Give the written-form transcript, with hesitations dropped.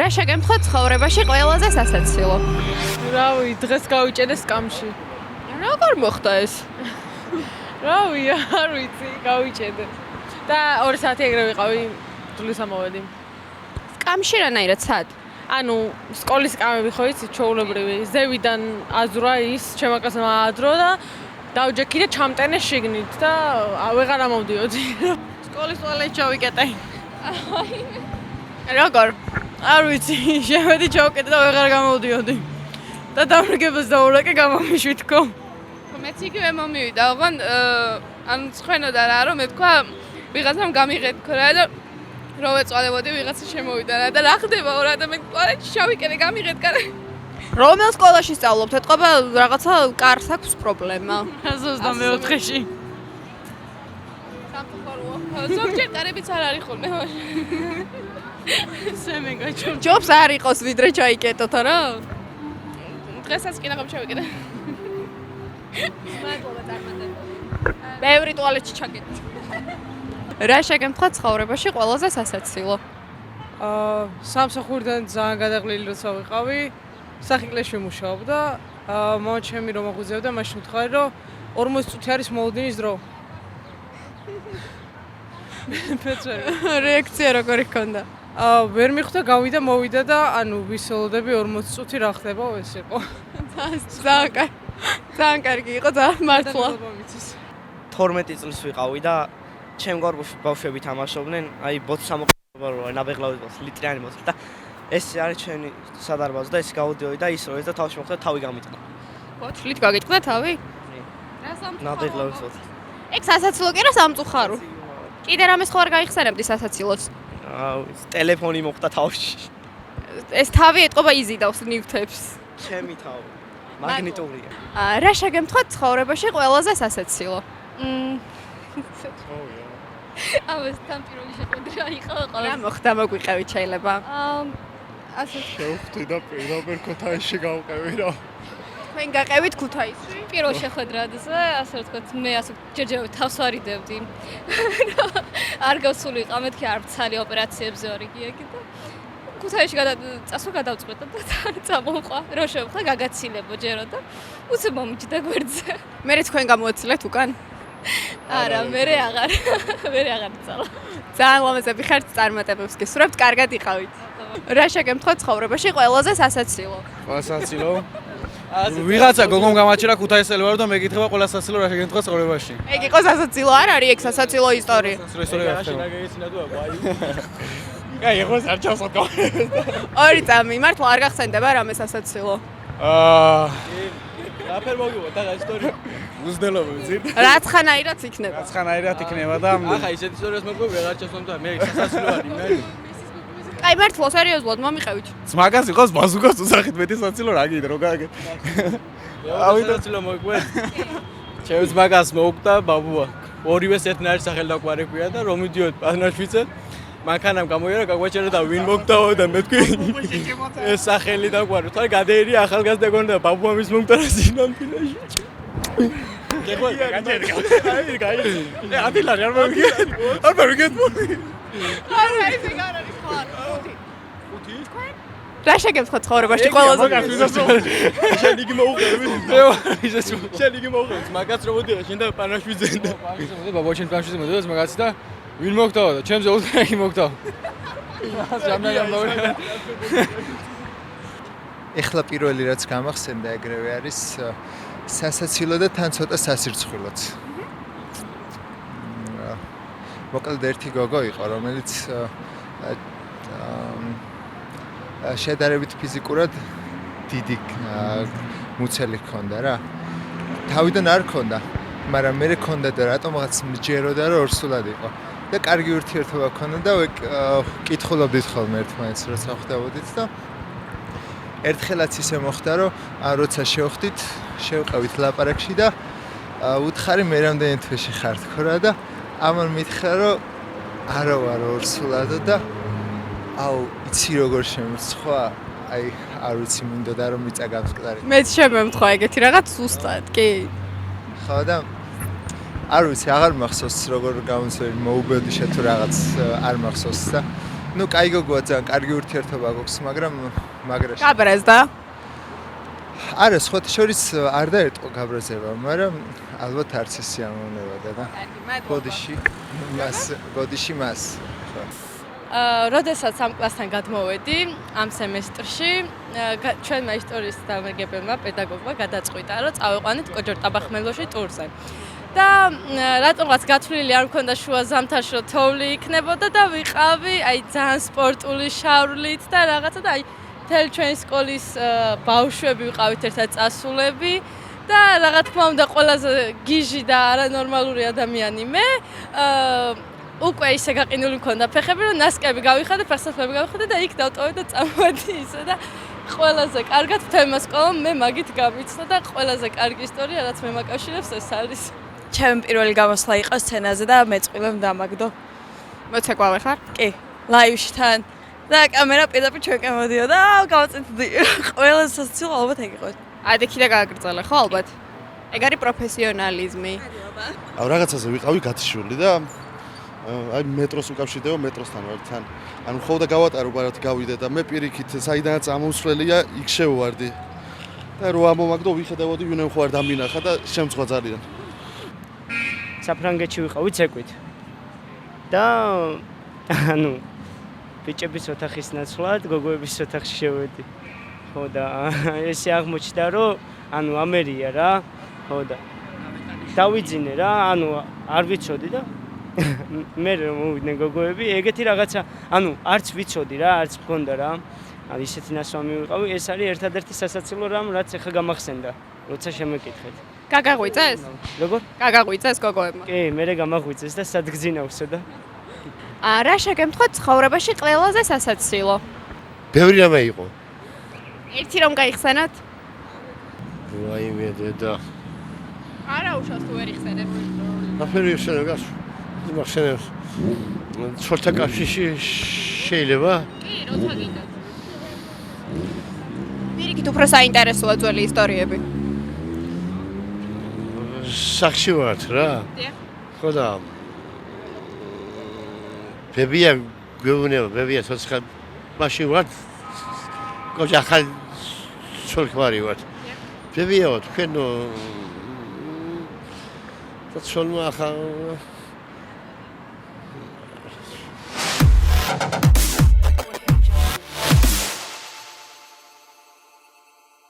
რა შეგემთხვათ ცხოვრებაში ყველაზე სასაცილო? რავი, დღეს გავიჭედე სკამში. როგორ მოხდა ეს? რავი, არ ვიცი, გავიჭედე. და 2 საათი ეგრე ვიყავი, ძვლის ამოვედი. სკამში რანაირად სად? ანუ სკოლის სკამები ხო იცი, ჩვეულებრივი. ზევიდან აზრა ის, ჩემაკაცმა აადრო და დავჯექი და ჩამტენე შიგნით და ვეღარ ამოვდიოდი. სკოლის ტუალეტში ჩავიკეტე. როგორ? არ ვიცი, შევედი ჩავკეტე და ვეღარ გამოვდიოდი. და დამრიგებას დაურეკე გამომიშვით თქო. მეც იგივე მომივიდა, ოღონდ ანუ ცხენოდა რა, რომ მეთქვა ვიღაცამ გამიღეთქო რა და რო ვეწვალებოდი ვიღაცა შემოვიდა რა და რა ხდება ორ ადამიანს ტუალეტში ჩავიკეტე გამიღეთ კარე. რომელ სკოლაში სწავლობთ? ეთყობა რაღაცა კარს აქვს პრობლემა. 124-ში. სამწუხაროა. ზოგჯერ კარებიც არ არის ხოლმე. სემეგაჩო. ჯობს არ იყოს ვიდრე ჩაიკეტოთ რა. დღესაც კი ნახავ ჩავიკეტე. ბევრი ტუალეტში ჩაგეტო. რა შეგემთხვათ ცხოვრებაში ყველაზე სასაცილო? სამსახურიდან ძალიან გადაყლილი როცა ვიყავი, სახიკლეში ვიმუშაობ და მამა ჩემი რომ აღვიძებდა, მაშინ ვთხარი რომ 40 წუთი არის მოლოდინის დრო. ფეცვერი. რეაქცია როგორი ჰქონდა? ვერ მიხვდა, გავიდა, მოვიდა და ანუ ვისელოდები 40 წუთი რა ხდება ეს იყო. ძალიან კარგი იყო, ძალიან მართლა. 12 წლის ვიყავი და ჩემგარ ბავშვები თამაშობდნენ, აი ბოთს ამოყობა რო ნაბეღლავი ბოთს, ლიტრიანი ბოთს და ეს არის ჩემი სადარბაზო და ეს გავდიოდი და ის რო ეს და თავში მოხდა თავი გამიტყდა. ბოთლით გაგიტყდა თავი? რა სამწუხაროა. ნაბეღლავის ბოთს. ეგ სასაცილო კი რა სამწუხარო. კიდე რამეს ხო არ გაიხსენებდი სასაცილოს? ტელეფონი მოხდა თავში. ეს თავი ეთყობა იზიდავს ნივთებს. ჩემი თავი. მაგნიტურია. რა შეგემთხვათ ცხოვრებაში ყველაზე სასაცილო? ამასთან პირველი შეხვედრა იყო რა ყველა. მოხდა მოგვიყევით შეიძლება? ასე შევხვდი და პირდაპირ ქუთაისში გავყევი რა. თქვენ გაყევით ქუთაისში? პირველ შეხვედრაზე, ასე ვთქვათ, მე ასე ჯერჯერობით თავს ვარიდებდი. არ გავსულიყავ, მეთქი არ ვცალი ოპერაციებზე ორიგიაკი და ქუთაისში წასვლა გადავწყვეტა და წამოვყვა, რო შევხვდა გაგაცილებო ჯერო და უცებ მომიჯდა გვერდზე. მე თქვენ გამოაცილეთ უკან? არა, მე აღარ წავალ. ძალიან ლამაზები ხართ, წარმატებებს გესურვებთ, კარგად იყავით. რა შეგემთხვათ ცხოვრებაში ყველაზე სასაცილო? სასაცილო? ვიღაცა გოგომ გამაჩერა ქუთაისელი ვარ და მეკითხება ყველა სასაცილო რა შეგემთქვა ცხოვრებაში. ეგ იყო სასაცილო, არ არის ეგ სასაცილო ისტორია. ისტორია ხდება. კაი, ხო სარჩავს ხო. 2 წამი, მართლა არ გახსენდება რამე სასაცილო. რაფერ მოგივა და ისტორია. უზდელობები ძირ. რაცხანაირად იქნება. რაცხანაირად იქნება და ახლა ისეთ ისტორიას მოგყვი ვეღარ ჩასვამ და მე სასაცილო არ იმერი. აი მართლა სერიოზულად მომიყევით. მაგას იყოს ბაზუკას უძახით მეტი საცილო რა გიდ რო გაიგე. ავიდაცილო მოგყვი. ჩემს მაგას მოუკვდა ბაბუა. ორივეს ერთნაირი სახელი დაგვარეკვია და რომ მიდიოდ პანაშვიცე. მანქანამ გამოიერა გაგვაჩერა და ვინ მოგდაო და მეთქვი ეს სახელი დაგვარო. თორე გადაერი ახალგაზრდა გონდა და ბაბუა მის მომტარა სინამდვილეში. გეგოა გაჭერდა. აი გაი. აბილარი არ მოგიგე. არ მოგიგე. არა, ეს ეგ არ არის ხარ. ხუთი? რა შეგემთხვათ ცხოვრებაში ყველაზე შენ იგი მოუღები. შენ იგი მოუღები. მაგაც რო მოდიოდა შენ და პანაშვიძე და ბაბუა შენ პანაშვიძე მოდიოდა მაგაცი და ვინ მოგდაო და ჩემზე უთხრა მოგდაო. ეხლა პირველი რაც გამახსენდა ეგრევე არის სასაცილო და თან ცოტა სასირცხვილოც. მოკლედ ერთი გოგო იყო, რომელიც შედარებით ფიზიკურად დიდი მუცელი ჰქონდა რა. თავიდან არ ჰქონდა, მაგრამ მე ჰქონდა და რატომღაც მჯეროდა რომ ორსულად იყო. და კარგი ურთიერთობა ჰქონდა და კითხულობდით ხოლმე ერთმანეთს როცა ხვდებოდით და ერთხელაც ისე მოხდა რომ როცა შევხვდით შევყავით ლაპარაკში და უთხარი მე რამდენი თვეში ხარ თქო რა და ამან მითხრა რომ არა ვარ ორსულადო და აუ იცი როგორ შემოცხვა აი არ ვიცი მინდოდა რომ მიწა გამსკდარი მეც შემემთხვა ეგეთი რაღაც ზუსტად კი ხო და არ ვიცი აღარ მახსოვს როგორ გამოსველი მოუბედიშა თუ რაღაც არ მახსოვს და ნუ კაი გოგოა ძალიან კარგი ურთიერთობა გვაქვს, მაგრამ მაგრაში. გაბრეზდა. არა, სხვათა შორის არ დაერტყო გაბრაზება, მაგრამ ალბათ არც ის სიამოვნებადა და. გოდიში მას. როდესაც ამ კლასთან გადმოვედი ამ სემესტრში, ჩვენმა ისტორიის დამეგებელმა პედაგოგმა გადაწყვიტა, რომ წავიყვანეთ კოჯორ ტაბახმელოში ტურზე. და რატომღაც გათვლილი არ მქონდა შუა ზამთარში რომ თოვლი იქნებოდა და ვიყავი აი ძალიან სპორტული შავრლით და რაღაცა და აი მთელი ჩვენი სკოლის ბავშვები ვიყავით ერთად წასულები და რა თქმა უნდა ყველაზე გიჟი და არანორმალური ადამიანი მე უკვე ისე გაყინული მქონდა ფეხები რომ ნასკები გავიხადე, ფეხსაცმლები გავიხადე და იქ დავტოვე და წამოვედი ისე და ყველაზე კარგად თემა სკოლამ მე მაგით გამიცნო და ყველაზე კარგი ისტორია რაც მე მაკავშირებს ეს არის. ჩემი პირველი გამოსვლა იყო სცენაზე და მეწყვილემ დამაგდო. მოცეკვავე ხარ? კი, ლაივში თან. და კამერა პირდაპირ ჩვენკენ მოდიოდა და გავაწეთდი. ყველა სასაცილო ალბათ ეგ იყო. ადიქი და გააგრძელე ხო ალბათ? ეგ არის პროფესიონალიზმი. აუ რაღაცაზე ვიყავი გათიშული და აი მეტროს უკავშირდება მეტროსთან ვარ თან. ანუ ხო და გავატარო ბარად გავიდე და მე პირიქით საიდანაც ამოსვლელია იქ შევვარდი. და რო ამომაგდო ვიხედავდი ვინმე ხო არ დამინახა და შემწვა ძალიან. საფრანგეთში ვიყავი ცეკვით. და ანუ ბიჭების ოთახის ნაცვლად გოგოების ოთახში შევედი. ხო და ესე აღმოჩნდა რომ ანუ ამერია რა. ხო და დავიძინე რა, ანუ არ ვიცოდი და მე რომ მოვიდნენ გოგოები, ეგეთი რაღაცა, ანუ არც ვიცოდი რა, არც მქონდა რა. ანუ ისეთი ნასვამი ვიყავი, ეს არის ერთადერთი სასაცილო რამ, რაც ახლა გამახსენდა, როცა შემეკითხეთ. გაგაღვიწეს? როგორ? გაგაღვიწეს გოგოებმა? კი, მე გამაღვიწეს და სადგძინავსო და რა შეგემთხვა ცხოვრებაში ყველაზე სასაცილო? ბევრი რამე იყო. ერთი რომ გაიხსენოთ? ვაიმე დედა. არა უშავს თუ ვერ იხსენებ. აფერი შენებას იმახსენებს. ცოტა კავშირში შეიძლება? კი, როცა გინდათ. პირიქით უფრო საინტერესოა ძველი ისტორიები. სახში ვართ რა. დიახ. ხო და ბებია გვეუბნება, ბებია ცოცხალ მაშინ ვართ. კოჯა ხალ ცოლქმარი ვართ. ბებიაო თქვენო ცოლმა ახლა